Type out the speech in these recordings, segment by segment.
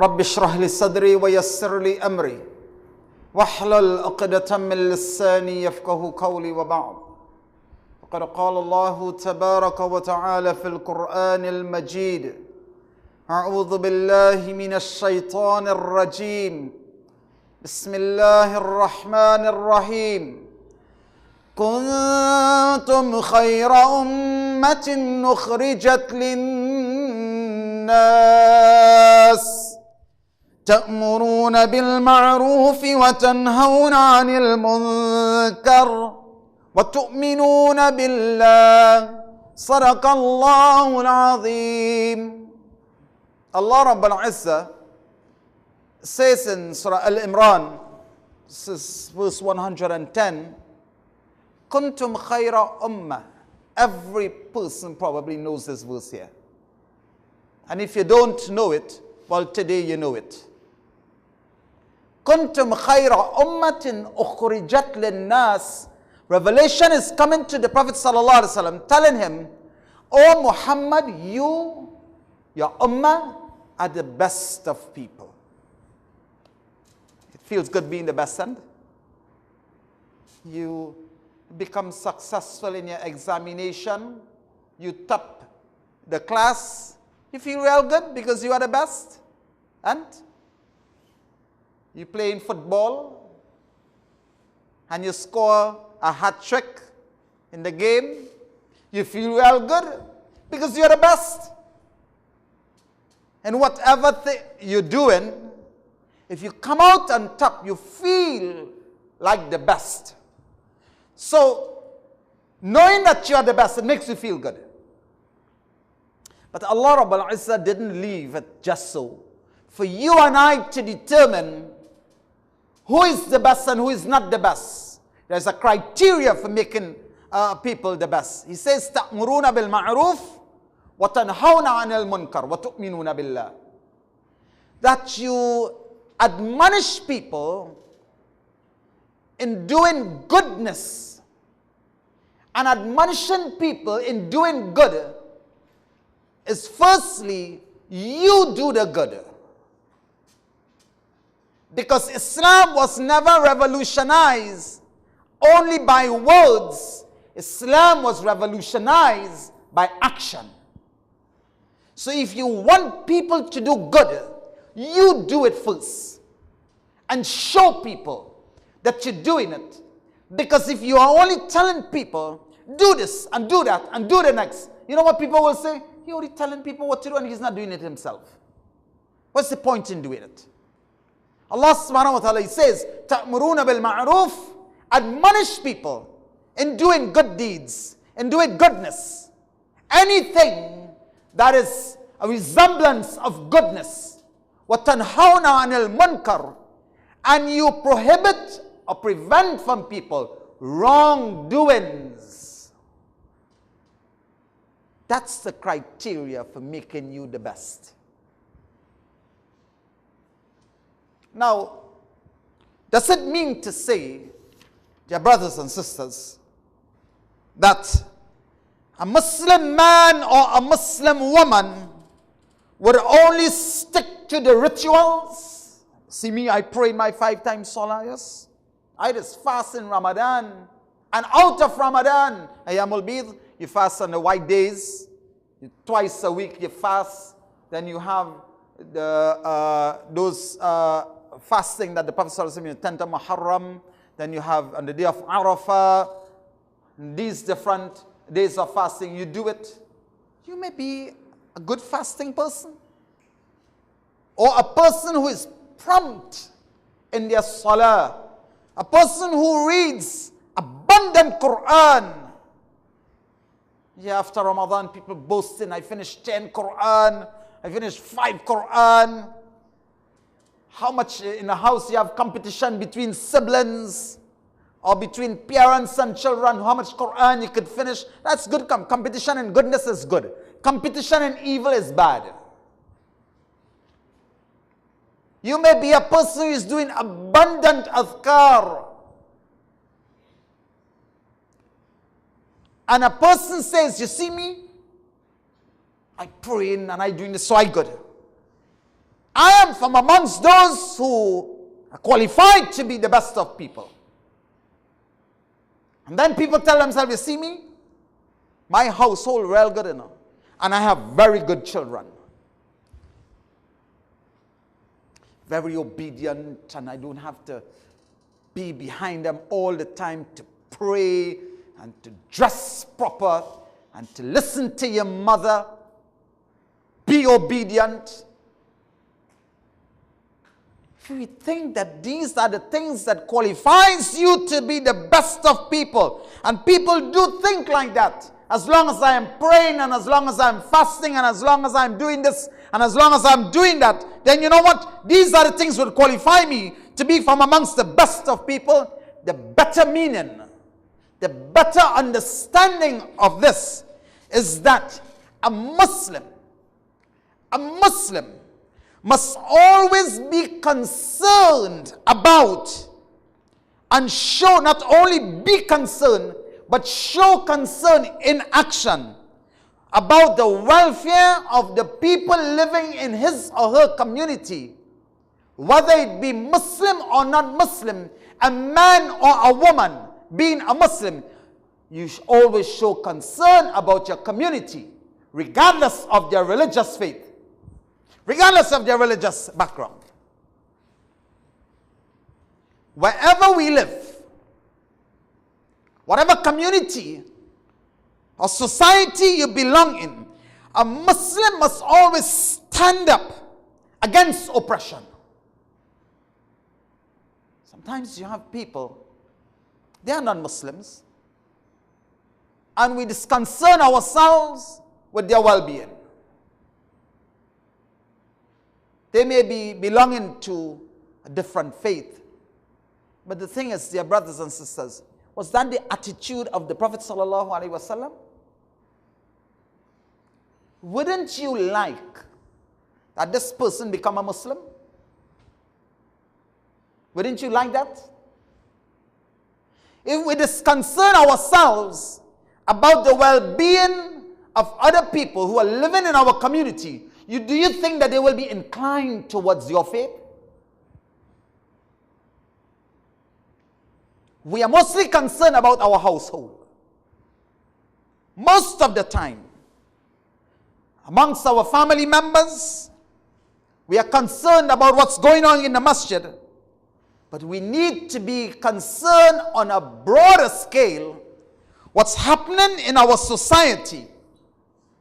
رب اشرح لي صدري ويسر لي أمري واحلل عقدة من لساني يفقه قولي وبعد. وقد قال الله تبارك وتعالى في القرآن المجيد: أعوذ بالله من الشيطان الرجيم، بسم الله الرحمن الرحيم. كنتم خير أمة أخرجت للناس تأمرون بالمعروف وتنهون عن المنكر وتؤمنون بالله. صدق الله العظيم. Allah Rabbul Izzah says in Surah Al-Imran, this is verse 110, Kuntum khayra ummah. Every person probably knows this verse here. And if you don't know it, well, today you know it. Kuntum khayra ummatin ukhrijat linnas. Revelation is coming to the Prophet sallallahu alaihi wasallam, telling him, "O Muhammad, you, your ummah, are the best of people." It feels good being the best, and you become successful in your examination, you top the class, you feel real good because you are the best. And you play in football and you score a hat trick in the game, you feel real good because you're the best. And whatever you're doing, if you come out on top, you feel like the best. So, knowing that you are the best, it makes you feel good. But Allah Rabbul Izzah didn't leave it just so. For you and I to determine who is the best and who is not the best. There's a criteria for making people the best. He says, تَأْمُرُونَ بِالْمَعْرُوفِ وَتَنْهَوْنَ عَنِ الْمُنْكَرِ وَتُؤْمِنُونَ بِاللَّهِ. That you admonish people in doing goodness. And admonishing people in doing good is firstly, you do the good. Because Islam was never revolutionized only by words. Islam was revolutionized by action. So if you want people to do good, you do it first. And show people that you're doing it. Because if you are only telling people, do this and do that and do the next, you know what people will say? He's only telling people what to do and he's not doing it himself. What's the point in doing it? Allah subhanahu wa ta'ala says, تَأْمُرُونَ بِالْمَعْرُوفِ. Admonish people in doing good deeds, in doing goodness. Anything that is a resemblance of goodness. وَتَنْهَوْنَ عَنِ الْمُنْكَرِ. And you prohibit or prevent from people wrongdoings. That's the criteria for making you the best. Now, does it mean to say, dear brothers and sisters, that a Muslim man or a Muslim woman would only stick to the rituals? See me, I pray my 5 times salah, yes? I just fast in Ramadan. And out of Ramadan, Ayyamul Bid, you fast on the white days. Twice a week you fast. Then you have those fasting that the Prophet sallallahu alaihi wasallam, 10th of Muharram. Then you have on the day of Arafah. These different days of fasting, you do it. You may be a good fasting person. Or a person who is prompt in their salah. A person who reads abundant Quran. Yeah, after Ramadan, people boasting, I finished 10 Quran, I finished 5 Quran. How much in a house you have competition between siblings or between parents and children, how much Quran you could finish. That's good. Competition in goodness is good. Competition in evil is bad. You may be a person who is doing abundant adhkar. And a person says, you see me? I praying and I doing this, so I good. I am from amongst those who are qualified to be the best of people. And then people tell themselves, you see me? My household real good enough. And I have very good children. Very obedient, and I don't have to be behind them all the time to pray and to dress proper and to listen to your mother. Be obedient. If you think that these are the things that qualifies you to be the best of people, and people do think like that, as long as I am praying and as long as I'm fasting and as long as I'm doing this and as long as I'm doing that, then you know what? These are the things that would qualify me to be from amongst the best of people. The better meaning, the better understanding of this is that a Muslim must always be concerned about and show, not only be concerned, but show concern in action about the welfare of the people living in his or her community, whether it be Muslim or not Muslim, a man or a woman being a Muslim. You should always show concern about your community, regardless of their religious faith, regardless of their religious background. Wherever we live, whatever community or society you belong in, a Muslim must always stand up against oppression. Sometimes you have people, they are non-Muslims, and we disconcern ourselves with their well-being. They may be belonging to a different faith, but the thing is, dear brothers and sisters, was that the attitude of the Prophet sallallahu alaihi wasallam? Wouldn't you like that this person become a Muslim? Wouldn't you like that? If we disconcern ourselves about the well-being of other people who are living in our community, do you think that they will be inclined towards your faith? We are mostly concerned about our household. Most of the time, amongst our family members, we are concerned about what's going on in the masjid. But we need to be concerned on a broader scale, what's happening in our society,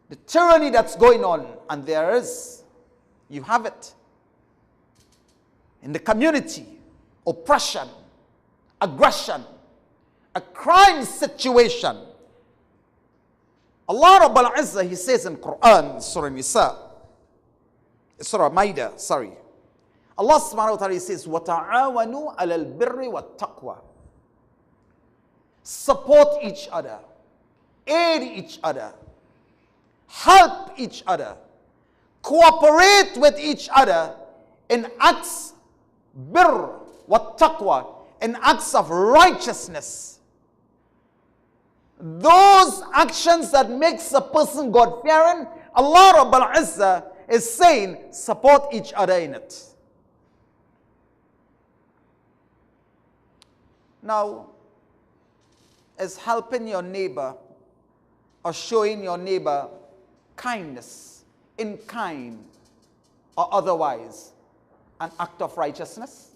the tyranny that's going on. And there is, you have it, in the community, oppression, aggression, a crime situation. Allah Rabbul Izzah, He says in Quran, Surah Nisa, Surah Maida, sorry. Allah subhanahu wa ta'ala says, وَتَعَاوَنُوا عَلَى الْبِرِّ وَالتَّقْوَى. Support each other, aid each other, help each other, cooperate with each other in acts, birr, wattaqwa, in acts of righteousness. Those actions that makes a person God-fearing, Allah Rabbul Izzah is saying, support each other in it. Now, is helping your neighbor or showing your neighbor kindness, in kind or otherwise, an act of righteousness?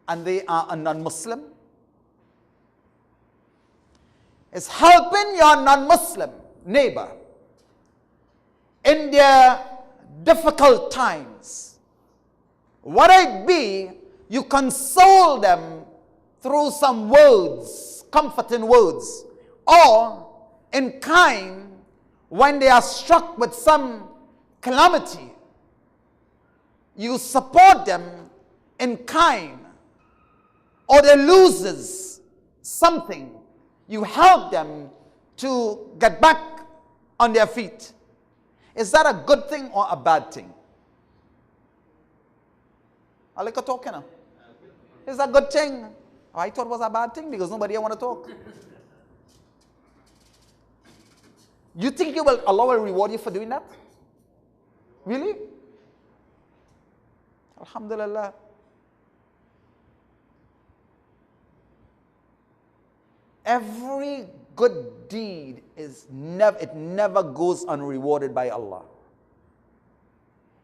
And they are a non-Muslim? Is helping your non-Muslim neighbor in their difficult times, whether it be you console them through some words, comforting words, or in kind when they are struck with some calamity, you support them in kind, or they loses something, you help them to get back on their feet. Is that a good thing or a bad thing? I like a talk, now. Is that a good thing? I thought it was a bad thing because nobody want to talk. You think Allah will reward you for doing that? Really? Alhamdulillah. Every good deed it never goes unrewarded by Allah.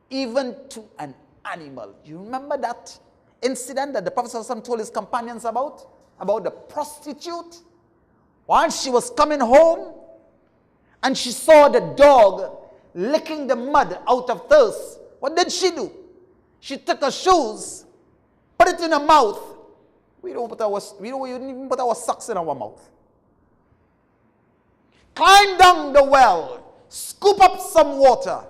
Even to an animal. You remember that incident that the Prophet ﷺ told his companions about? About the prostitute? Once she was coming home and she saw the dog licking the mud out of thirst. What did she do? She took her shoes, put it in her mouth. We don't even put our socks in our mouth. Climb down the well, scoop up some water,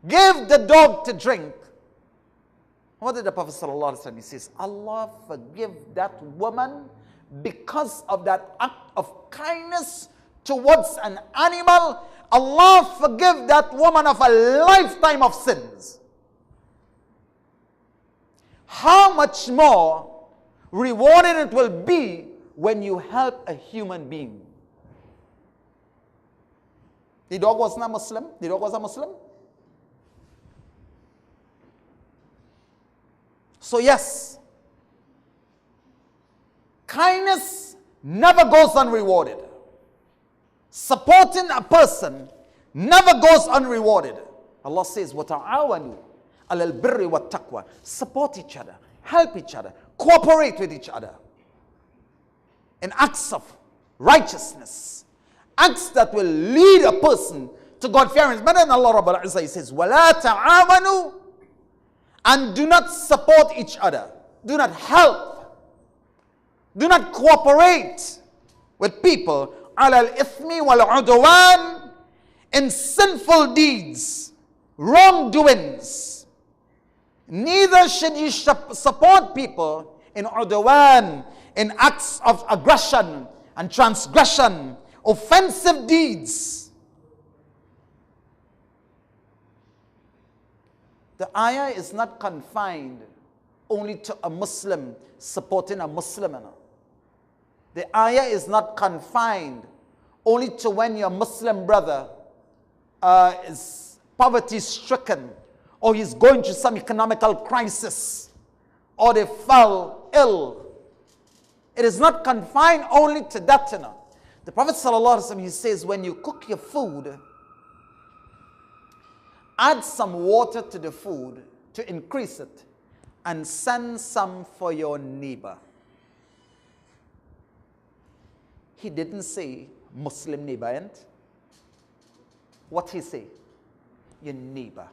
give the dog to drink. What did the Prophet ﷺ? He says, Allah forgive that woman because of that act of kindness towards an animal. Allah forgive that woman of a lifetime of sins. How much more rewarding it will be when you help a human being. The dog was not Muslim. The dog was a Muslim. So yes, kindness never goes unrewarded. Supporting a person never goes unrewarded. Allah says, وَتَعَاوَنُوا عَلَى الْبِرِّ وَالتَّقْوَى. Support each other, help each other, cooperate with each other in acts of righteousness, acts that will lead a person to God-fearing. But then Allah Rabbul Izzah, He says, وَلَا تَعَاوَنُوا, and do not support each other, do not help, do not cooperate with people عَلَى الْإِثْمِ وَالْعُدْوَانِ, in sinful deeds, wrongdoings. Neither should you support people in udwan, in acts of aggression and transgression, offensive deeds. The ayah is not confined only to a Muslim supporting a Muslim. The ayah is not confined only to when your Muslim brother is poverty-stricken, or he's going through some economical crisis, or they fell ill. It is not confined only to that. The Prophet ﷺ, he says, when you cook your food, add some water to the food to increase it, and send some for your neighbor. He didn't say Muslim neighbor, and what he say? Your neighbor.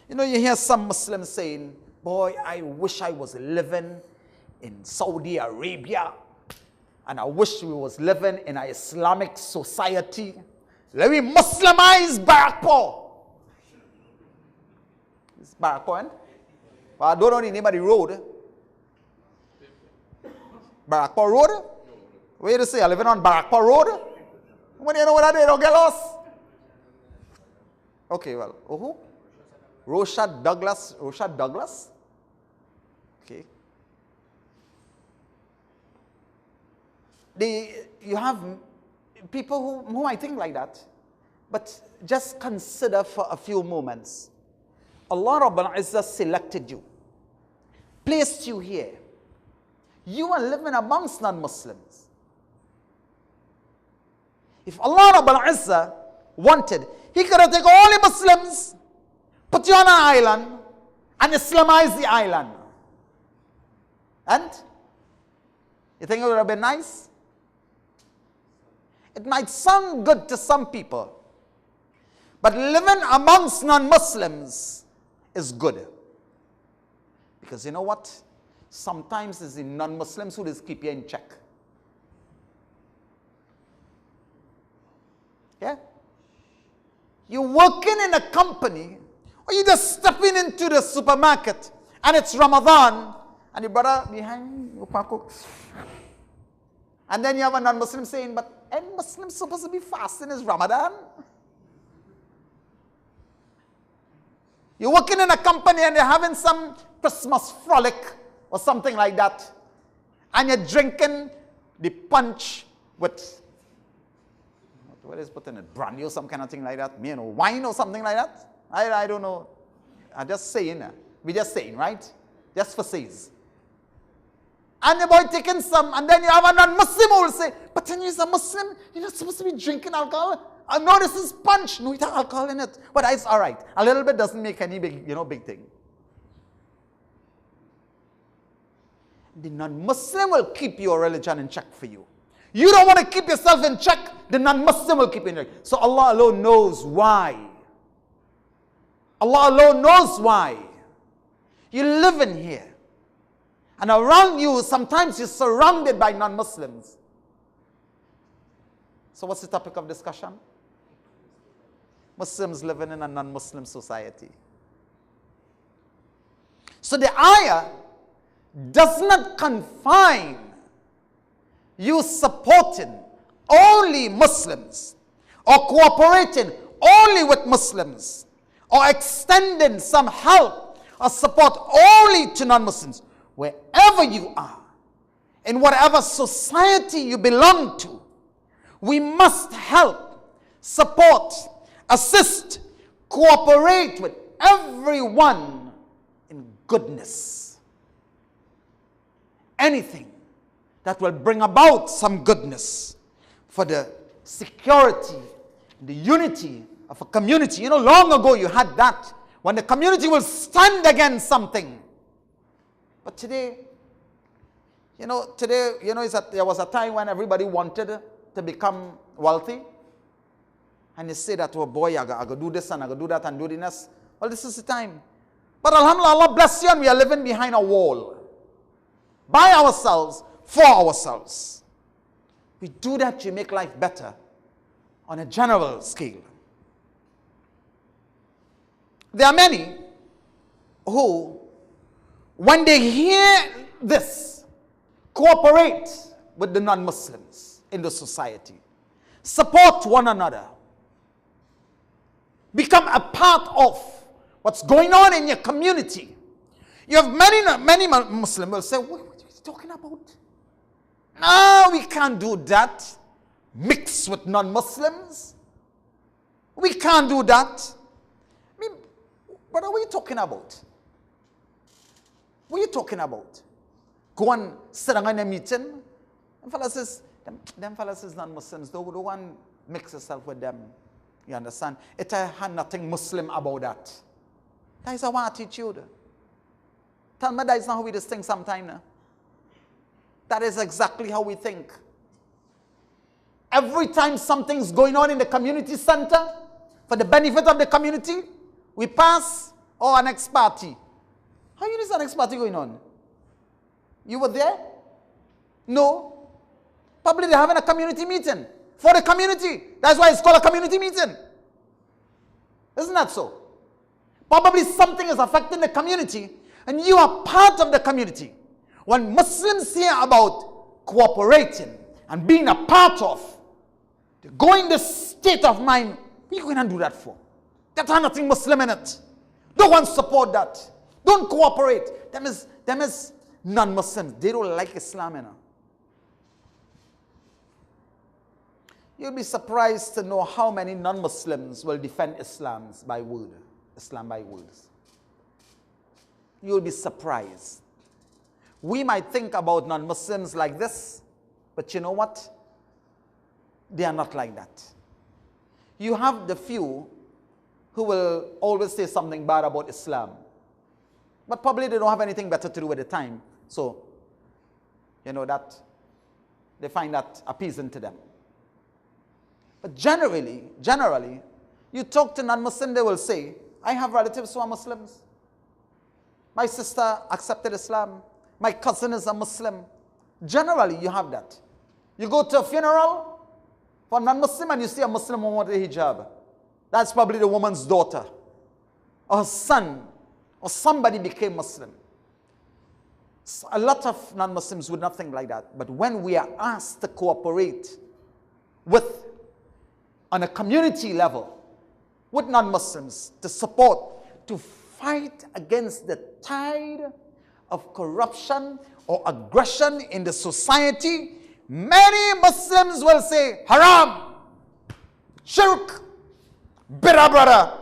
You know, you hear some Muslims saying, boy, I wish I was living in Saudi Arabia, and I wish we was living in an Islamic society. Let me Muslimize Barrackpore. It's Barrackpore, and well, I don't know the name of the road. Barrackpore Road? Where you say? I living on Barrackpore Road? When you know what I did, don't get lost. Okay, well, who? Roshad Douglas. Roshad Douglas? Okay. You have people who might think like that. But just consider for a few moments. Allah Rabbul Izzah selected you, placed you here. You are living amongst non-Muslims. If Allah Rabbul Izzah wanted, He could have taken all the Muslims, put you on an island, and Islamize the island. And? You think it would have been nice? It might sound good to some people, but living amongst non-Muslims is good. Because you know what? Sometimes it's the non-Muslims who just keep you in check. Yeah? You're working in a company, or you're just stepping into the supermarket, and it's Ramadan, and your brother behind you, and then you have a non-Muslim saying, but any Muslim supposed to be fasting is Ramadan? You're working in a company and you're having some Christmas frolic or something like that, and you're drinking the punch with, what is put in it, brandy or some kind of thing like that, wine or something like that. I don't know I'm just saying. We're just saying, right? Just for says. And the boy taking some, and then you have a non-Muslim who will say, but then you're a Muslim, you're not supposed to be drinking alcohol. I know this is punch. No, it has alcohol in it. But it's all right. A little bit doesn't make any big, big thing. The non-Muslim will keep your religion in check for you. You don't want to keep yourself in check, the non-Muslim will keep you in check. So Allah alone knows why. Allah alone knows why. You're living here. And around you, sometimes you're surrounded by non-Muslims. So what's the topic of discussion? Muslims living in a non-Muslim society. So the ayah does not confine you supporting only Muslims or cooperating only with Muslims or extending some help or support only to non-Muslims. Wherever you are, in whatever society you belong to, we must help, support, assist, cooperate with everyone in goodness. Anything that will bring about some goodness for the security, the unity of a community. Long ago you had that, when the community will stand against something. But today, there was a time when everybody wanted to become wealthy. And they say that, oh boy, I got to do this and I got to do that and do this. Well, this is the time. But alhamdulillah, Allah bless you, and we are living behind a wall. By ourselves, for ourselves. We do that to make life better on a general scale. There are many who, when they hear this, cooperate with the non-Muslims in the society, support one another, become a part of what's going on in your community. You have many Muslims will say, what are you talking about? No, we can't do that. Mix with non-Muslims. We can't do that. I mean, what are we talking about? What are you talking about? Go and sit down in a meeting. Them fellas is non-Muslims. Don't go and mix yourself with them. You understand? It had nothing Muslim about that. That is our attitude. Tell me that is not how we just think sometimes. Now. That is exactly how we think. Every time something's going on in the community center, for the benefit of the community, we pass, an next party. How you know there's an next party going on? You were there? No. Probably they're having a community meeting for the community. That's why it's called a community meeting. Isn't that so? Probably something is affecting the community, and you are part of the community. When Muslims hear about cooperating and being a part of, going the state of mind, what are you going to do that for? That has nothing Muslim in it. Don't want to support that. Don't cooperate. Them is non-Muslims. They don't like Islam. You'll be surprised to know how many non-Muslims will defend Islam by words. You'll be surprised. We might think about non-Muslims like this, but you know what? They are not like that. You have the few who will always say something bad about Islam, but probably they don't have anything better to do at the time, so that they find that appeasing to them. But generally, you talk to non-Muslims, they will say, I have relatives who are Muslims. My sister accepted Islam. My cousin is a Muslim. Generally, you have that. You go to a funeral for a non-Muslim and you see a Muslim woman with a hijab. That's probably the woman's daughter or her son or somebody became Muslim. A lot of non-Muslims would not think like that. But when we are asked to cooperate on a community level with non-Muslims, to support, to fight against the tide of corruption or aggression in the society, many Muslims will say, haram, shirk, bitter brother.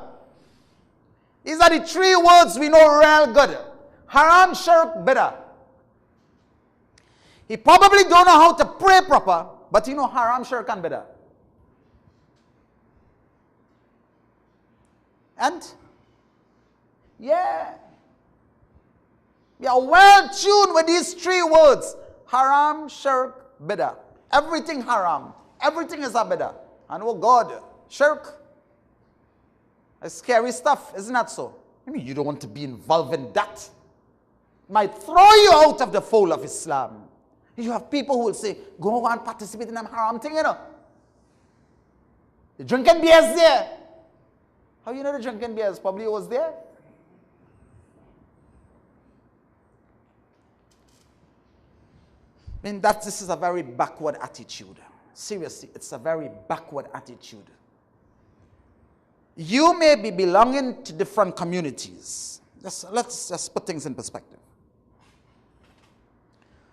These are the three words we know real good. Haram, shirk, bid'ah. He probably don't know how to pray proper, but he know haram, shirk, and bid'ah. And yeah, we are well tuned with these three words: haram, shirk, bid'ah. Everything haram, everything is a bid'ah. And oh God, shirk, that's scary stuff, isn't that so? I mean, you don't want to be involved in that. It might throw you out of the fold of Islam. You have people who will say, go and participate in them haram thing, you know. The drinking beers there. How you know the drinking beers? Probably was there. I mean, this is a very backward attitude. Seriously, it's a very backward attitude. You may be belonging to different communities. Let's just put things in perspective.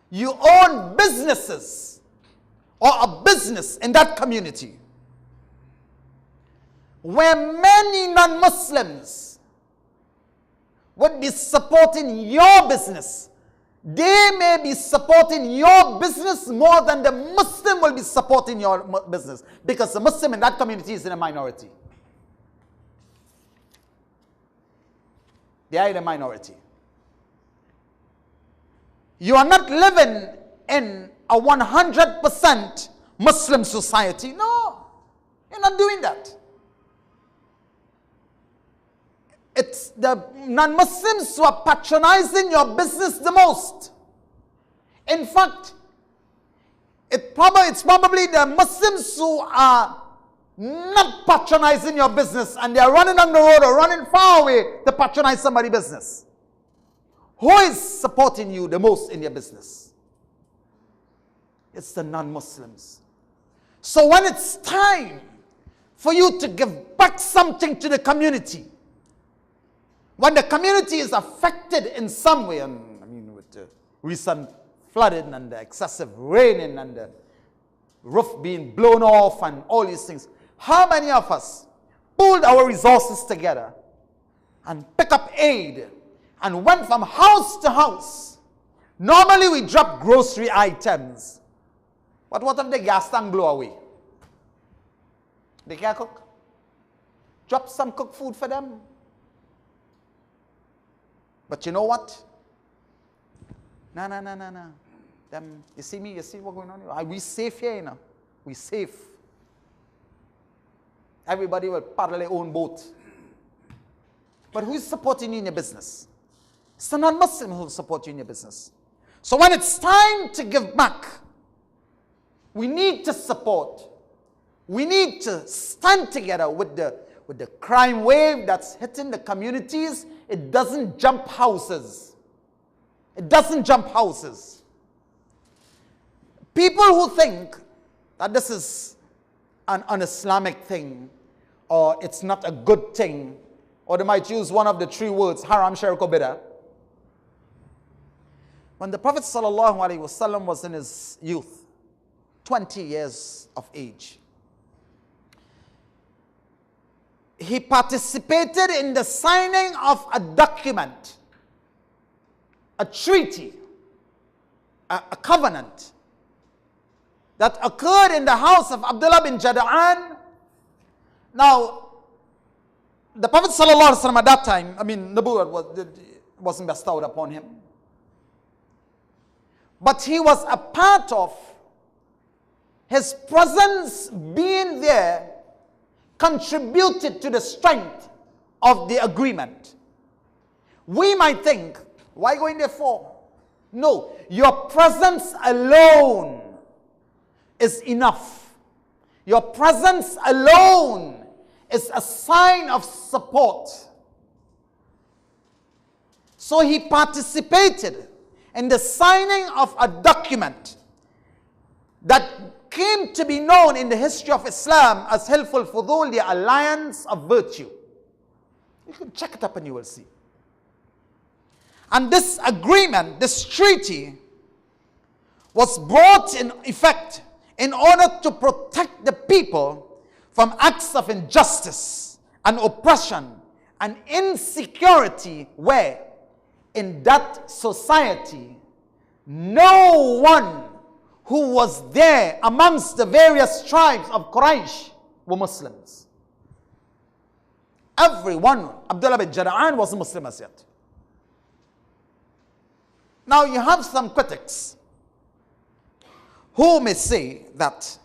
You own businesses or a business in that community where many non-Muslims would be supporting your business. They may be supporting your business more than the Muslim will be supporting your business, because the Muslim in that community is in a minority. They are in a minority. You are not living in a 100% Muslim society. No, you're not doing that. It's the non-Muslims who are patronizing your business the most. In fact, it's probably the Muslims who are not patronizing your business, and they are running on the road or running far away to patronize somebody's business. Who is supporting you the most in your business? It's the non-Muslims. So when it's time for you to give back something to the community, when the community is affected in some way, and I mean with the recent flooding and the excessive raining and the roof being blown off and all these things, how many of us pulled our resources together and pick up aid and went from house to house? Normally we drop grocery items, but what if the gas tank blow away? They can't cook. Drop some cooked food for them. But you know what? No. Them, you see me, you see what's going on here? Are we safe here, you know? We safe. Everybody will paddle their own boat. But who's supporting you in your business? It's the non-Muslim who will support you in your business. So when it's time to give back, we need to support. We need to stand together with the crime wave that's hitting the communities. It doesn't jump houses. It doesn't jump houses. People who think that this is an un-Islamic thing, or it's not a good thing, or they might use one of the three words, haram, shirk, or bid'ah. When the Prophet ﷺ was in his youth, 20 years of age, he participated in the signing of a document, a treaty, a covenant that occurred in the house of Abdullah bin Jada'an. Now, the Prophet ﷺ at that time, I mean, Nubuwwat wasn't bestowed upon him, but he was a part of his presence being there contributed to the strength of the agreement. We might think, why going there for? No, your presence alone is enough. Your presence alone is a sign of support. So he participated in the signing of a document that came to be known in the history of Islam as Hilful Fudul, the alliance of virtue. You can check it up and you will see. And this agreement, this treaty, was brought in effect in order to protect the people from acts of injustice and oppression an insecurity where in that society, no one who was there amongst the various tribes of Quraysh were Muslims. Everyone, Abdullah bin Jada'an wasn't Muslim as yet. Now you have some critics who may say that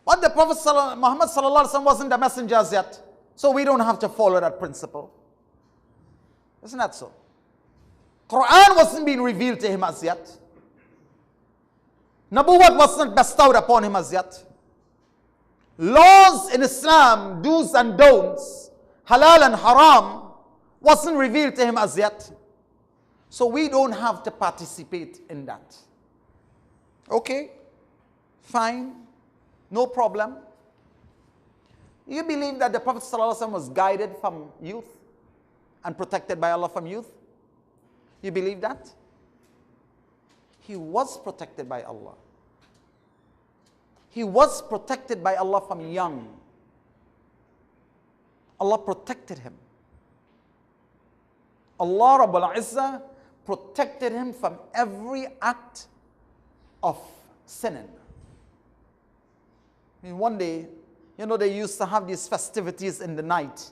what the Prophet Muhammad sallallahu alaihi wasallam wasn't the messenger as yet, so we don't have to follow that principle. Isn't that so? Quran wasn't being revealed to him as yet. Nabuwwat wasn't bestowed upon him as yet. Laws in Islam, do's and don'ts, halal and haram, wasn't revealed to him as yet. So we don't have to participate in that. Okay, fine, no problem. You believe that the Prophet ﷺ was guided from youth and protected by Allah from youth? You believe that? He was protected by Allah. He was protected by Allah from young. Allah protected him. Allah Rabbul Izzah protected him from every act of sinning. I mean, one day, they used to have these festivities in the night.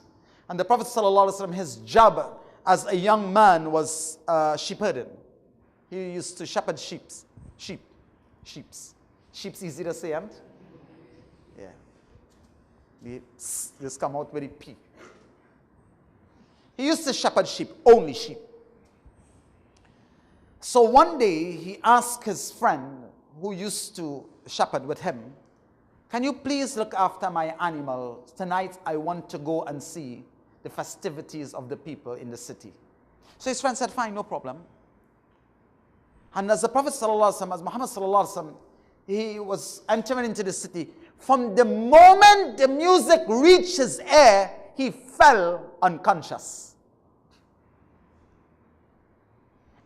And the Prophet ﷺ, his job as a young man was shepherding. He used to shepherd sheeps. Sheeps easy to say, and? Yeah. They just come out very P. He used to shepherd sheep, only sheep. So one day he asked his friend who used to shepherd with him, can you please look after my animal? Tonight I want to go and see the festivities of the people in the city. So his friend said, fine, no problem. And as the Prophet ﷺ, as Muhammad ﷺ, he was entering into the city, from the moment the music reached his ear, he fell unconscious.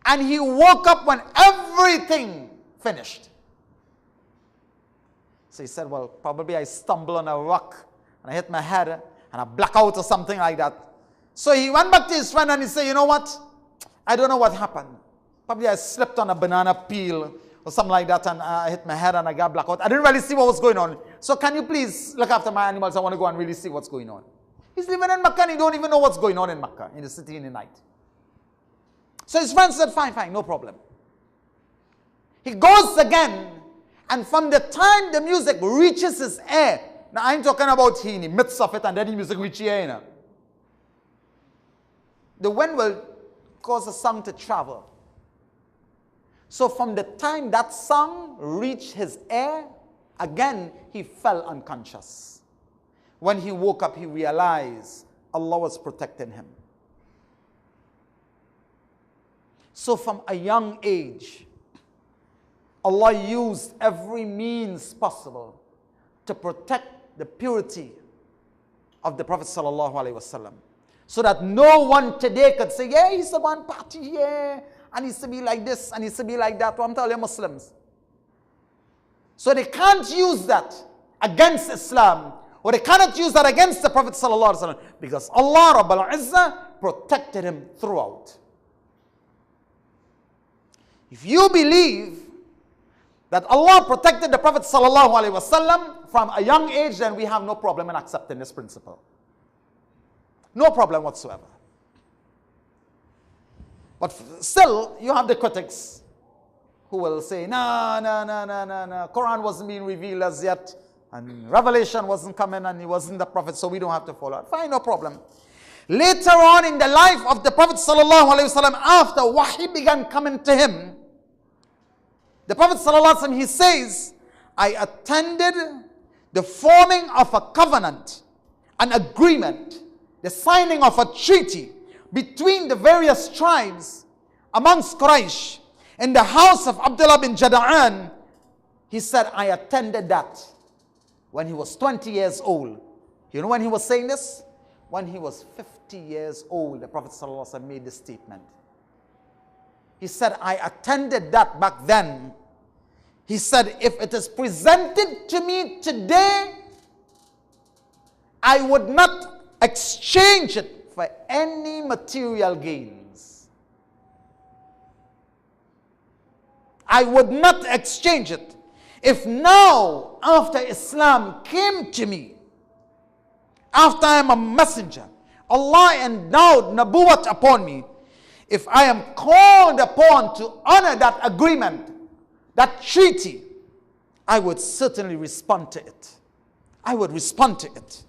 And he woke up when everything finished. So he said, well, probably I stumbled on a rock and I hit my head and I black out or something like that. So he went back to his friend and he said, you know what? I don't know what happened. Probably I slipped on a banana peel or something like that and I hit my head and I got black out. I didn't really see what was going on. So can you please look after my animals? I want to go and really see what's going on. He's living in Makkah and he don't even know what's going on in Makkah, in the city in the night. So his friend said, fine, no problem. He goes again, and from the time the music reaches his ear, now I'm talking about he in the midst of it and then the music reaches your ear. The wind will cause the song to travel. So from the time that song reached his ear, again he fell unconscious. When he woke up, he realized Allah was protecting him. So from a young age, Allah used every means possible to protect the purity of the Prophet ﷺ, so that no one today could say, yeah, he's the one party here, and he used to be like this, and he used to be like that. Well, I'm telling you, Muslims. So they can't use that against Islam, or they cannot use that against the Prophet ﷺ, because Allah Rabbul Izzah protected him throughout. If you believe that Allah protected the Prophet ﷺ from a young age, then we have no problem in accepting this principle. No problem whatsoever. But still, you have the critics who will say, no, Quran wasn't being revealed as yet, and revelation wasn't coming, and he wasn't the Prophet, so we don't have to follow it. Fine, no problem. Later on in the life of the Prophet ﷺ, after wahi began coming to him, the Prophet ﷺ, he says, I attended the forming of a covenant, an agreement, the signing of a treaty between the various tribes amongst Quraysh in the house of Abdullah bin Jada'an. He said, I attended that when he was 20 years old. You know when he was saying this? When he was 50 years old, the Prophet ﷺ made this statement. He said, I attended that back then. He said, if it is presented to me today, I would not exchange it for any material gains. I would not exchange it. If now, after Islam came to me, after I am a messenger, Allah endowed Nabuwat upon me, if I am called upon to honor that agreement, that treaty, I would certainly respond to it. I would respond to it.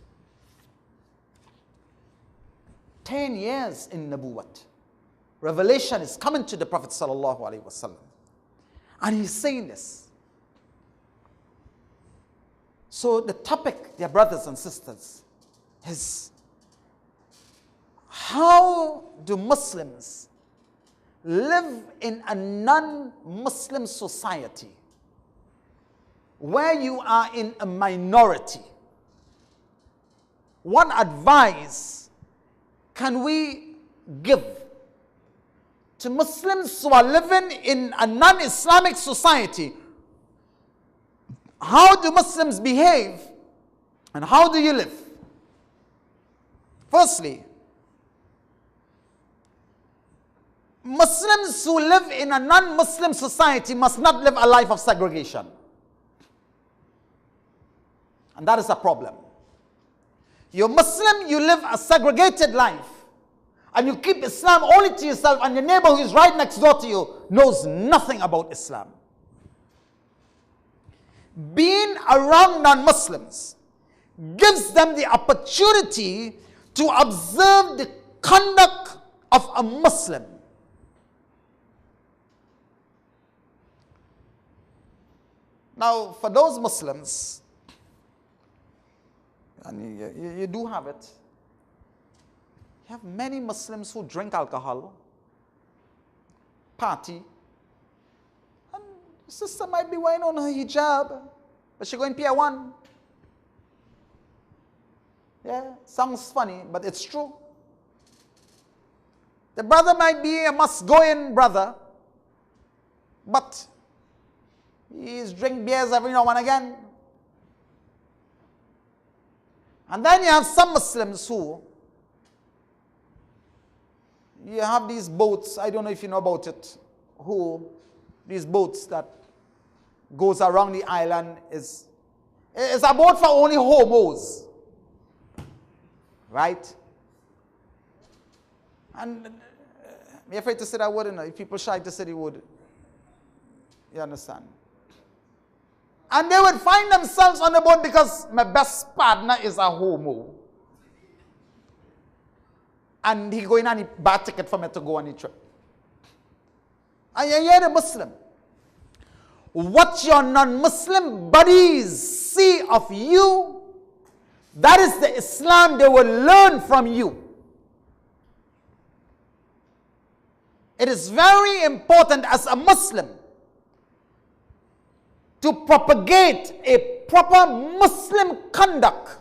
10 years in Nabuwat. Revelation is coming to the Prophet sallallahu alaihi wasallam. And he's saying this. So the topic, dear brothers and sisters, is how do Muslims live in a non-Muslim society where you are in a minority? What advice can we give to Muslims who are living in a non-Islamic society? How do Muslims behave and how do you live? Firstly, Muslims who live in a non-Muslim society must not live a life of segregation. And that is a problem. You're Muslim, you live a segregated life. And you keep Islam only to yourself, and your neighbor who is right next door to you knows nothing about Islam. Being around non-Muslims gives them the opportunity to observe the conduct of a Muslim. Now, for those Muslims, and you do have it, you have many Muslims who drink alcohol, party, and the sister might be wearing on her hijab, but she's going Pier 1. Yeah, sounds funny, but it's true. The brother might be a must-go-in brother, but he's drink beers every now and again. And then you have some Muslims who, you have these boats, I don't know if you know about it, these boats that goes around the island is a boat for only homos. Right? And I'm afraid to say that word, if people shy to say the word, you understand? And they would find themselves on the boat because my best partner is a homo. And he going on a buy ticket for me to go on the trip. And you're a Muslim. What your non-Muslim buddies see of you, that is the Islam they will learn from you. It is very important as a Muslim to propagate a proper Muslim conduct.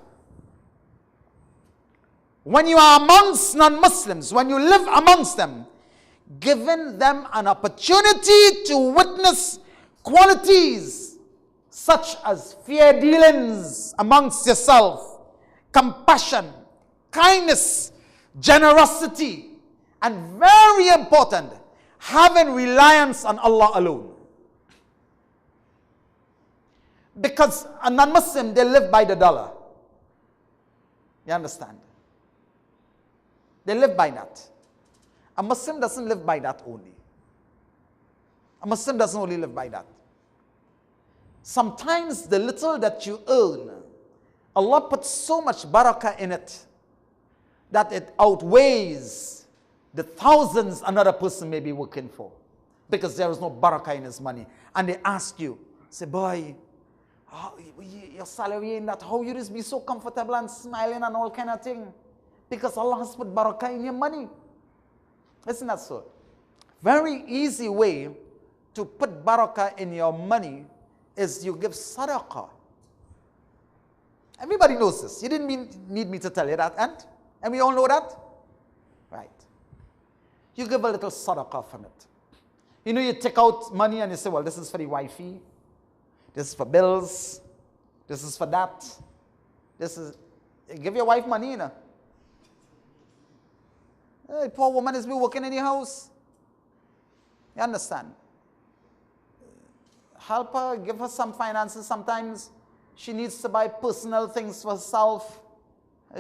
When you are amongst non-Muslims, when you live amongst them, giving them an opportunity to witness qualities such as fair dealings amongst yourself, compassion, kindness, generosity, and very important, having reliance on Allah alone. Because a non-Muslim, they live by the dollar. You understand? They live by that. A Muslim doesn't live by that only. A Muslim doesn't only live by that. Sometimes the little that you earn, Allah puts so much barakah in it that it outweighs the thousands another person may be working for. Because there is no barakah in his money. And they ask you, say, boy, your salary ain't that, how you just be so comfortable and smiling and all kind of thing? Because Allah has put barakah in your money. Isn't that so? Very easy way to put barakah in your money is you give sadaqah. Everybody knows this. You didn't need me to tell you that, and we all know that? Right. You give a little sadaqah from it. You know, you take out money and you say, well, this is for the wifey. This is for bills. This is for that. This is, you give your wife money, you know. Poor woman is be working in the house. You understand? Help her, give her some finances. Sometimes she needs to buy personal things for herself.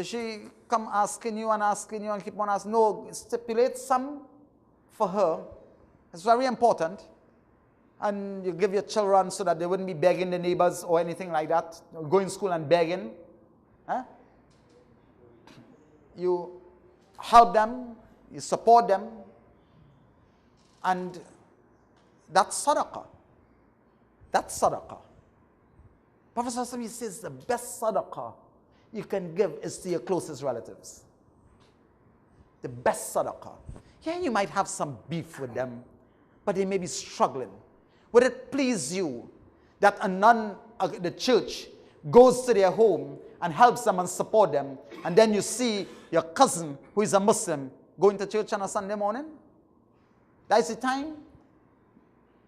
She come asking you and keep on asking. No, stipulate some for her. It's very important. And you give your children so that they wouldn't be begging the neighbors or anything like that. Going to school and begging. You help them, you support them, and that's sadaqah. That's sadaqah. Prophet ﷺ says the best sadaqah you can give is to your closest relatives. The best sadaqah. Yeah, you might have some beef with them, but they may be struggling. Would it please you that a nun at the church goes to their home and helps them and support them, and then you see your cousin who is a Muslim going to church on a Sunday morning? That's the time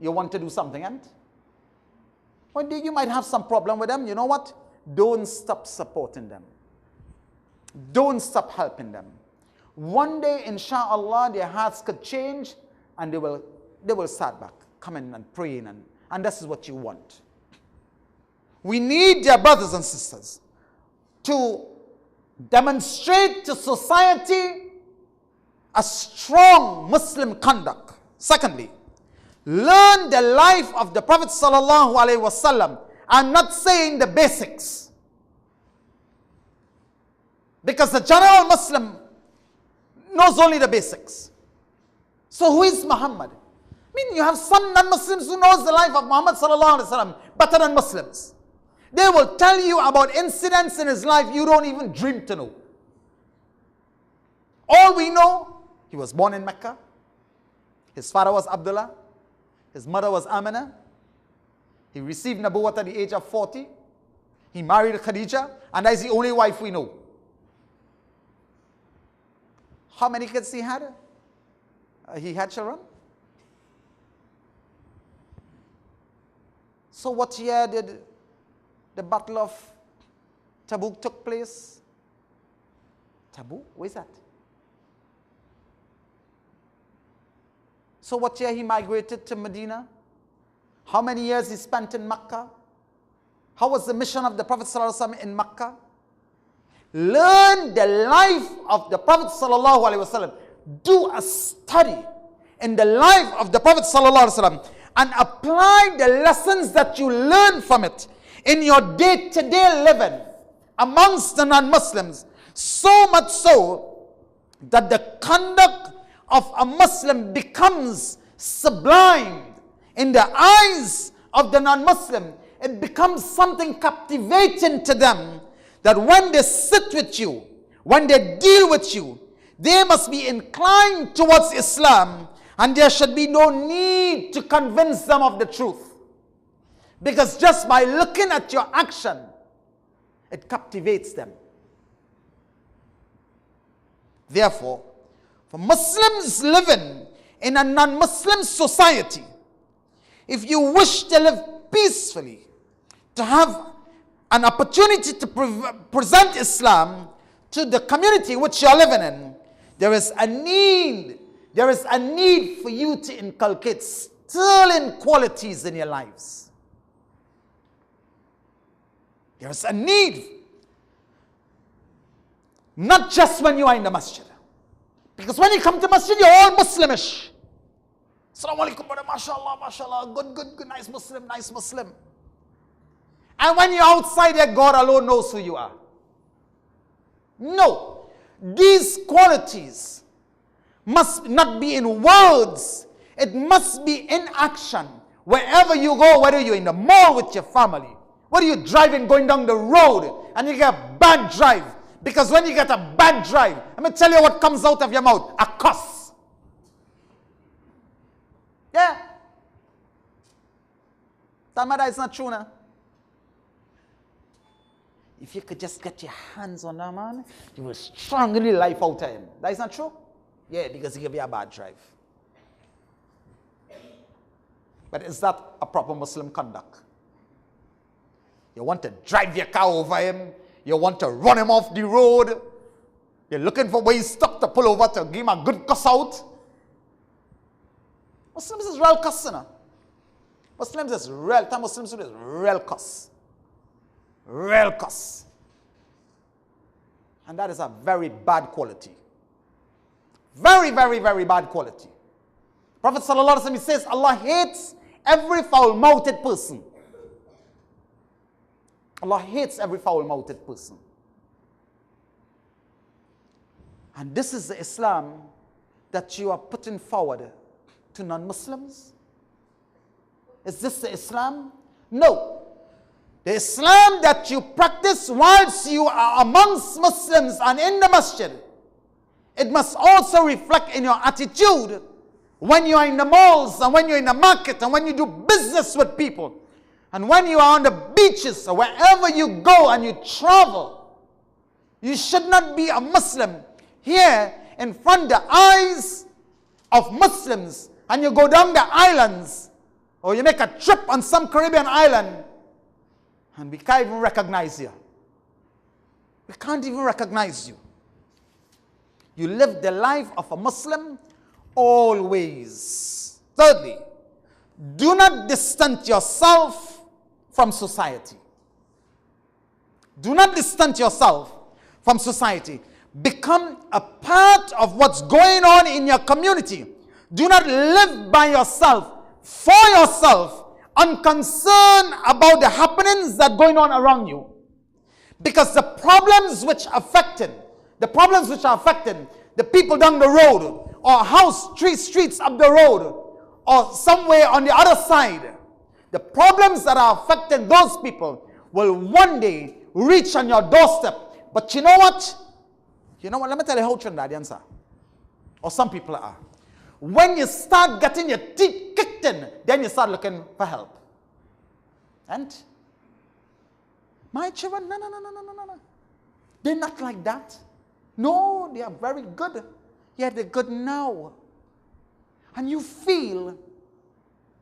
you want to do something, and one day you might have some problem with them. You know what? Don't stop supporting them. Don't stop helping them. One day, inshallah, their hearts could change and they will start back coming and praying, and this is what you want. We need, dear brothers and sisters, to demonstrate to society a strong Muslim conduct. Secondly, learn the life of the Prophet sallallahu alaihi wasallam. I'm not saying the basics, because the general Muslim knows only the basics. So who is Muhammad? I mean, you have some non-Muslims who knows the life of Muhammad sallallahu alaihi wasallam better than Muslims. They will tell you about incidents in his life you don't even dream to know. All we know, he was born in Mecca. His father was Abdullah. His mother was Amina. He received Nabuwwat at the age of 40. He married Khadija, and that is the only wife we know. How many kids he had? He had children. So what year did the Battle of Tabuk took place? Tabuk? Where is that? So what year he migrated to Medina? How many years he spent in Mecca? How was the mission of the Prophet ﷺ in Mecca? Learn the life of the Prophet ﷺ. Do a study in the life of the Prophet ﷺ and apply the lessons that you learn from it in your day-to-day living amongst the non-Muslims. So much so that the conduct of a Muslim becomes sublime in the eyes of the non-Muslim. It becomes something captivating to them, that when they sit with you, when they deal with you, they must be inclined towards Islam, and there should be no need to convince them of the truth. Because just by looking at your action, it captivates them. Therefore, for Muslims living in a non-Muslim society, if you wish to live peacefully, to have an opportunity to present Islam to the community which you are living in, there is a need for you to inculcate sterling qualities in your lives. There is a need, not just when you are in the masjid. Because when you come to masjid, you're all Muslimish. Assalamu alaikum, brother, mashallah, mashallah, good, nice Muslim. And when you're outside there, God alone knows who you are. No, these qualities must not be in words. It must be in action. Wherever you go, whether you're in the mall with your family, whether you're driving, going down the road, and you get a bad drive. Because when you get a bad drive, let me tell you what comes out of your mouth. A cuss. Yeah. Tamada is not true now. If you could just get your hands on that man, you will strongly life out of him. That is not true? Yeah, because he gave you a bad drive. But is that a proper Muslim conduct? You want to drive your car over him. You want to run him off the road. You're looking for where you stop to pull over to give him a good cuss out. Muslims is real cuss, you know. Muslims is real. Muslims is real cuss. Real cuss. And that is a very bad quality. Very, very, very bad quality. Prophet sallallahu alaihi wasallam says, Allah hates every foul-mouthed person. Allah hates every foul-mouthed person. And this is the Islam that you are putting forward to non-Muslims? Is this the Islam? No. The Islam that you practice whilst you are amongst Muslims and in the masjid, it must also reflect in your attitude when you are in the malls and when you're in the market and when you do business with people and when you are on the beaches or wherever you go and you travel. You should not be a Muslim here in front of the eyes of Muslims and you go down the islands or you make a trip on some Caribbean island and we can't even recognize you. We can't even recognize you. You live the life of a Muslim always. Thirdly, do not distance yourself from society. Do not distance yourself from society. Become a part of what's going on in your community. Do not live by yourself, for yourself, unconcerned about the happenings that are going on around you. Because the problems which are affecting the people down the road, or a house 3 streets up the road, or somewhere on the other side, the problems that are affecting those people will one day reach on your doorstep. But you know what? Let me tell you how Trinidadians are. Or some people are. When you start getting your teeth kicked in, then you start looking for help. And my children, no. They're not like that. No, they are very good. Yeah, they're good now. And you feel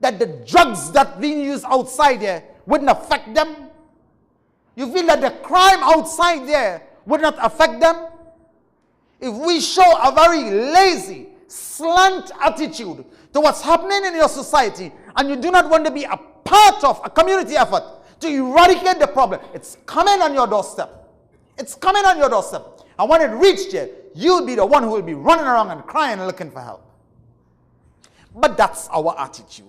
that the drugs that being used outside there wouldn't affect them. You feel that the crime outside there would not affect them. If we show a very lazy, slant attitude to what's happening in your society, and you do not want to be a part of a community effort to eradicate the problem, it's coming on your doorstep. It's coming on your doorstep. And when it reaches you, you'll be the one who will be running around and crying and looking for help. But that's our attitude.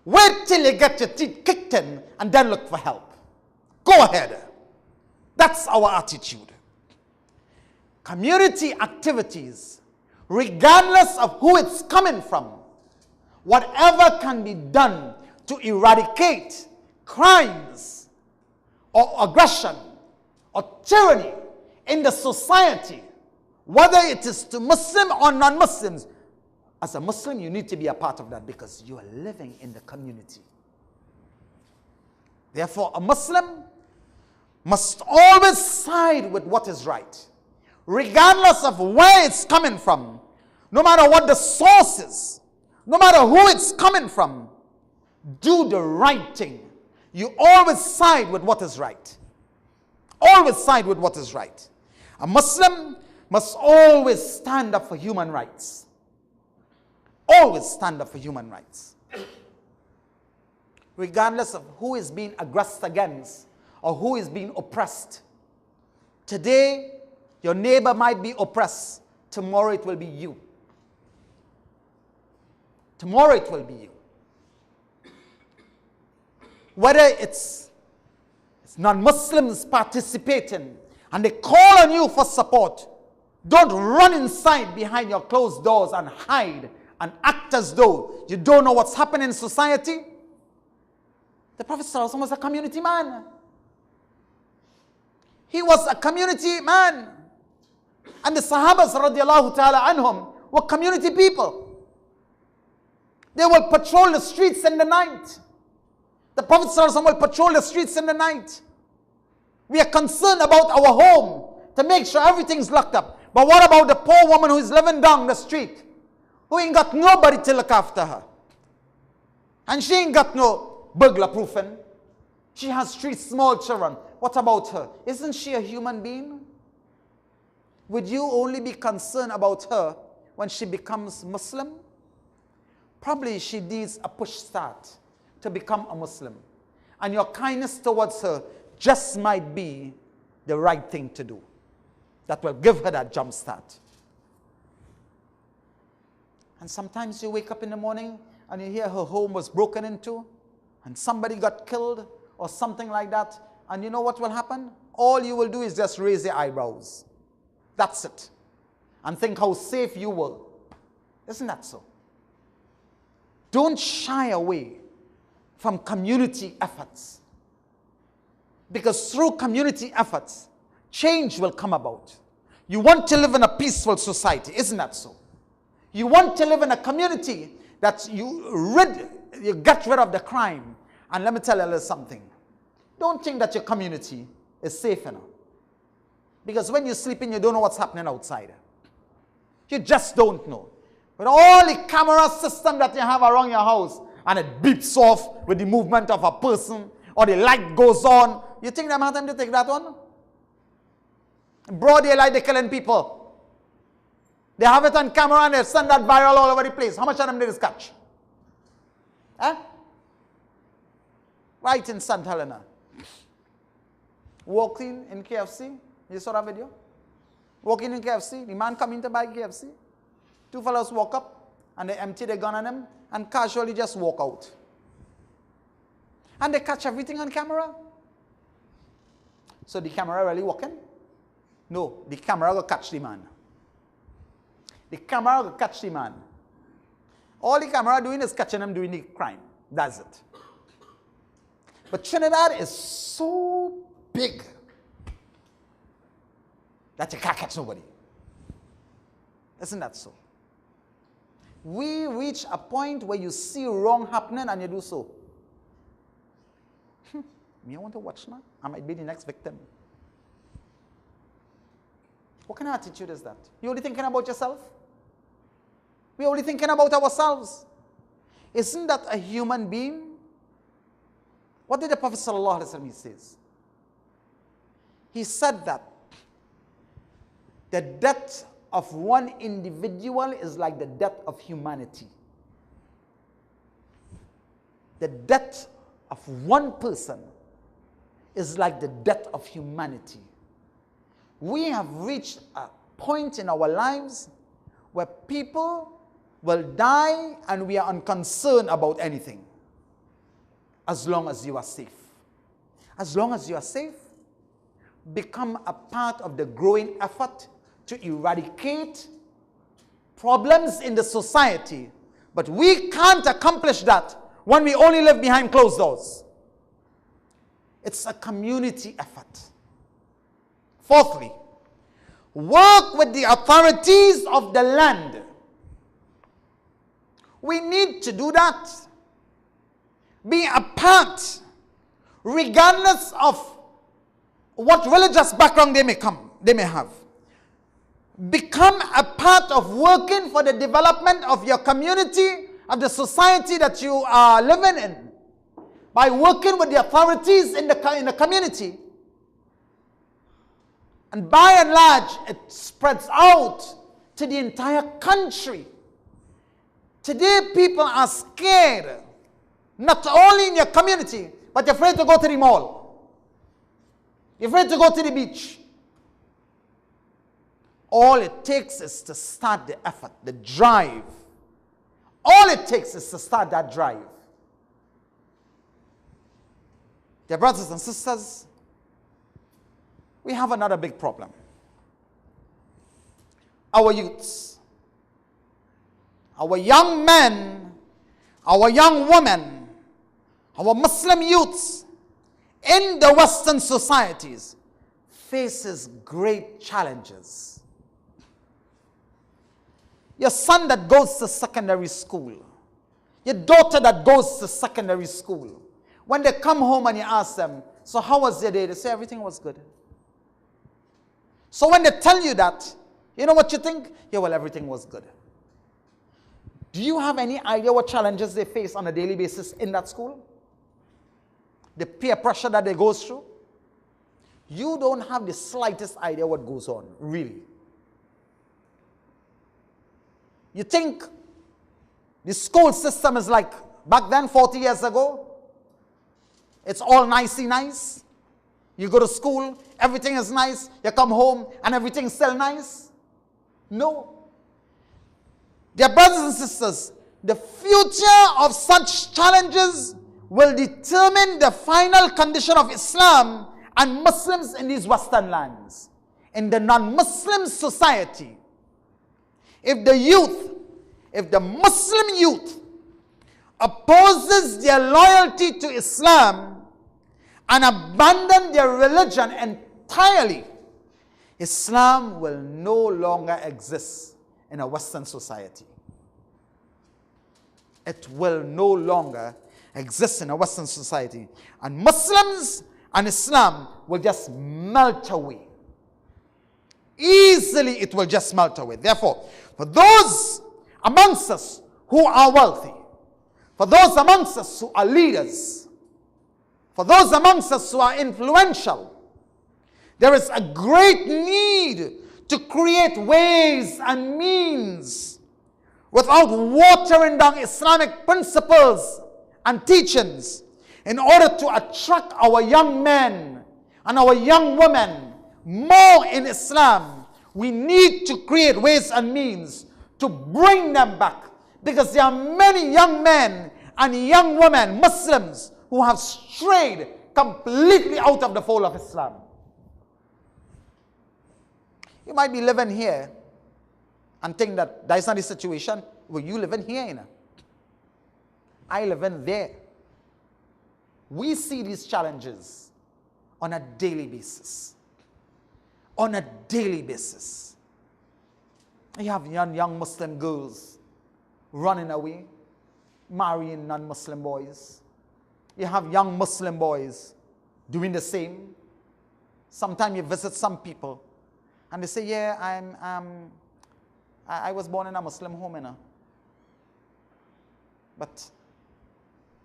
Wait till you get your teeth kicked in and then look for help. Go ahead. That's our attitude. Community activities, regardless of who it's coming from, whatever can be done to eradicate crimes or aggression or tyranny in the society, whether it is to Muslim or non-Muslims, as a Muslim you need to be a part of that because you are living in the community. Therefore, a Muslim must always side with what is right, regardless of where it's coming from, no matter what the source is, no matter who it's coming from. Do the right thing. You always side with what is right. Always side with what is right. A Muslim must always stand up for human rights. Always stand up for human rights. Regardless of who is being aggressed against or who is being oppressed. Today, your neighbor might be oppressed. Tomorrow it will be you. Tomorrow it will be you. Whether it's non-Muslims participating and they call on you for support, don't run inside behind your closed doors and hide and act as though you don't know what's happening in society. The Prophet ﷺ was a community man. He was a community man. And the Sahabas radiallahu ta'ala anhum were community people. They will patrol the streets in the night. The Prophet ﷺ will patrol the streets in the night. We are concerned about our home to make sure everything's locked up. But what about the poor woman who is living down the street, who ain't got nobody to look after her? And she ain't got no burglar proofing. She has 3 small children. What about her? Isn't she a human being? would you only be concerned about her when she becomes Muslim? Probably she needs a push start to become a Muslim. And your kindness towards her just might be the right thing to do. That will give her that jump start. And sometimes you wake up in the morning and you hear her home was broken into and somebody got killed or something like that. And you know what will happen? All you will do is just raise your eyebrows. That's it. And think how safe you were. Isn't that so? Don't shy away from community efforts. Because through community efforts, change will come about. You want to live in a peaceful society, isn't that so? You want to live in a community that you get rid of the crime. And let me tell you a little something. Don't think that your community is safe enough. Because when you're sleeping, you don't know what's happening outside. You just don't know. With all the camera system that you have around your house, and it beeps off with the movement of a person, or the light goes on, you think they have time to take that one? In broad daylight, they're killing people. They have it on camera and they send that viral all over the place. How much of them did this catch? Eh? Right in St. Helena. Walking in KFC. You saw that video? Walking in KFC. The man coming to buy KFC. Two fellows walk up and they empty their gun on him and casually just walk out. And they catch everything on camera. So the camera really working? No, the camera will catch the man. The camera will catch the man. All the camera doing is catching him doing the crime. That's it. But Trinidad is so big that you can't catch nobody. Isn't that so? We reach a point where you see wrong happening and you do so. Me, I want to watch now. I might be the next victim. What kind of attitude is that? You're only thinking about yourself? We're only thinking about ourselves. Isn't that a human being? What did the Prophet ﷺ say? He said that the death of one individual is like the death of humanity. The death of one person is like the death of humanity. We have reached a point in our lives where people will die and we are unconcerned about anything. As long as you are safe. As long as you are safe, become a part of the growing effort to eradicate problems in the society. But we can't accomplish that when we only live behind closed doors. It's a community effort. Fourthly, work with the authorities of the land. We need to do that. Be a part, regardless of what religious background they may have. Become a part of working for the development of your community, of the society that you are living in, by working with the authorities in the community. And by and large, it spreads out to the entire country. Today, people are scared, not only in your community, but you're afraid to go to the mall. You're afraid to go to the beach. All it takes is to start the effort, the drive. All it takes is to start that drive. Dear brothers and sisters, we have another big problem. Our youths, our young men, our young women, our Muslim youths in the Western societies faces great challenges. Your son that goes to secondary school, your daughter that goes to secondary school, when they come home and you ask them, so how was your day? They say everything was good. So when they tell you that, you know what you think? Yeah, well, everything was good. Do you have any idea what challenges they face on a daily basis in that school? The peer pressure that they go through? You don't have the slightest idea what goes on, really. You think the school system is like back then, 40 years ago? It's all nicey nice. You go to school, everything is nice. You come home and everything's still nice. No. Dear brothers and sisters, the future of such challenges will determine the final condition of Islam and Muslims in these Western lands. In the non-Muslim society, if the Muslim youth opposes their loyalty to Islam and abandon their religion entirely, Islam will no longer exist in a Western society. It will no longer exist in a Western society. And Muslims and Islam will just melt away. Easily it will just melt away. Therefore, for those amongst us who are wealthy, for those amongst us who are leaders, for those amongst us who are influential, there is a great need to create ways and means without watering down Islamic principles and teachings in order to attract our young men and our young women more in Islam. We need to create ways and means to bring them back, because there are many young men and young women, Muslims, who have strayed completely out of the fold of Islam. You might be living here and think that is not the situation. Well, you live in here, you know. I live in there. We see these challenges on a daily basis. On a daily basis. You have young Muslim girls running away, marrying non-Muslim boys. You have young Muslim boys doing the same. Sometimes you visit some people and they say, yeah, I was born in a Muslim home, you know. But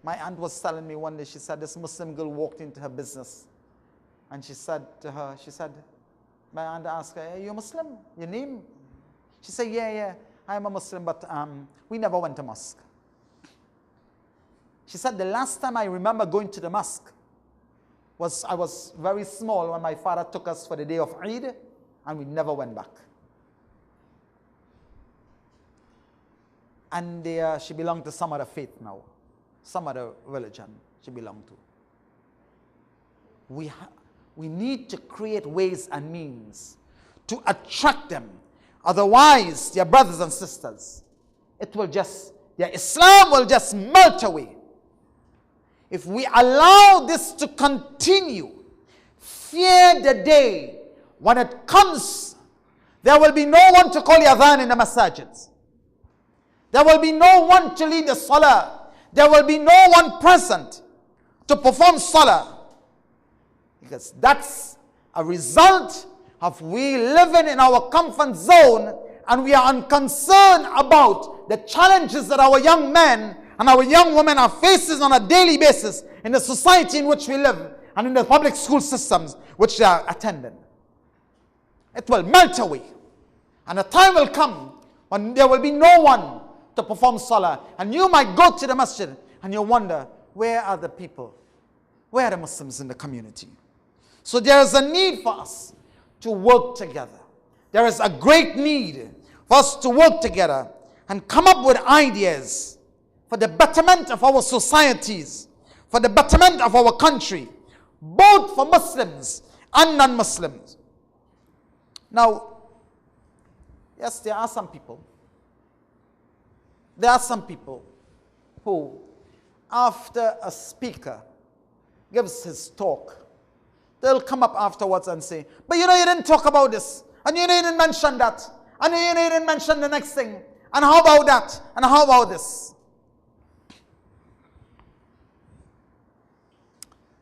my aunt was telling me one day, she said this Muslim girl walked into her business and she said to her, my aunt asked her, are you a Muslim? Your name? She said, yeah, I'm a Muslim, but we never went to mosque. She said, the last time I remember going to the mosque was I was very small when my father took us for the day of Eid, and we never went back. And she belonged to some other faith now, some other religion she belonged to. We need to create ways and means to attract them. Otherwise, dear brothers and sisters, their Islam will just melt away. If we allow this to continue, fear the day when it comes, there will be no one to call the adhan in the masajids. There will be no one to lead the salah. There will be no one present to perform salah. Because that's a result of we living in our comfort zone, and we are unconcerned about the challenges that our young men and our young women are facing on a daily basis in the society in which we live and in the public school systems which they are attending. It will melt away. And a time will come when there will be no one to perform salah. And you might go to the masjid and you wonder, where are the people? Where are the Muslims in the community? So there is a need for us to work together. There is a great need for us to work together and come up with ideas for the betterment of our societies, for the betterment of our country, both for Muslims and non-Muslims. Now, yes, there are some people who, after a speaker gives his talk, they'll come up afterwards and say, but you didn't talk about this, and you didn't mention that, and you didn't mention the next thing, and how about that, and how about this?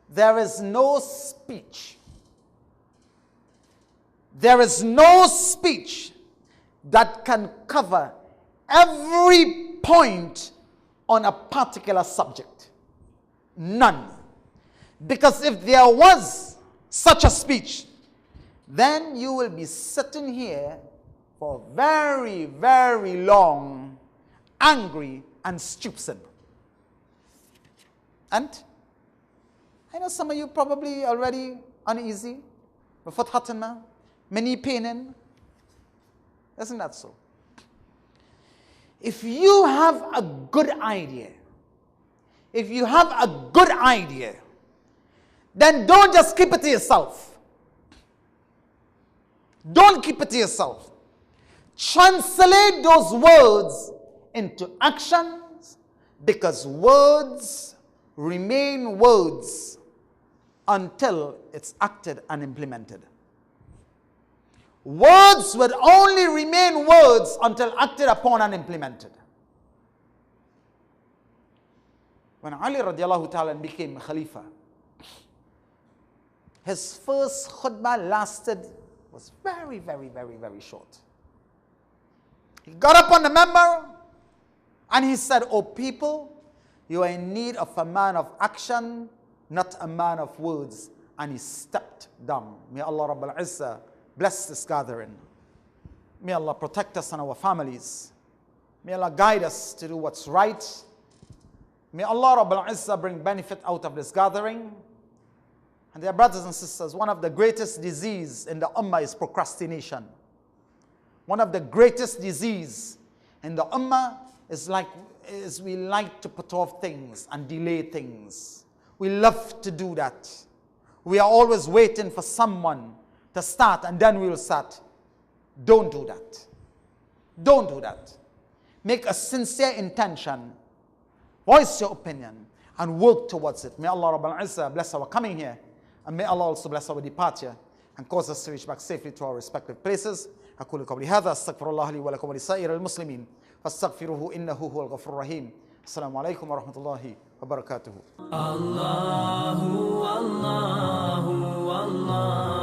There is no speech. There is no speech that can cover every point on a particular subject. None. Because if there was such a speech, then you will be sitting here for very, very long, angry and stupid sin. And I know some of you probably already uneasy, before hatana, many pain. Isn't that so? If you have a good idea, then don't just keep it to yourself. Don't keep it to yourself. Translate those words into actions, because words remain words until it's acted and implemented. Words would only remain words until acted upon and implemented. When Ali radiallahu ta'ala became Khalifa, his first khutbah was very, very, very, very short. He got up on the member and he said, "O people, you are in need of a man of action, not a man of words." And he stepped down. May Allah Rabbul Izzah bless this gathering. May Allah protect us and our families. May Allah guide us to do what's right. May Allah Rabbul Izzah bring benefit out of this gathering. And dear brothers and sisters, one of the greatest diseases in the ummah is procrastination. One of the greatest diseases in the ummah is we like to put off things and delay things. We love to do that. We are always waiting for someone to start and then we will start. Don't do that. Don't do that. Make a sincere intention. Voice your opinion and work towards it. May Allah Rabbul Izzah bless our coming here, and may Allah also bless our departure and cause us to reach back safely to our respective places. أقول قولي هذا أستغفر الله لي ولكم ولسائر المسلمين فاستغفروه إنه هو الغفور الرحيم. السلام عليكم ورحمة الله وبركاته. الله الله الله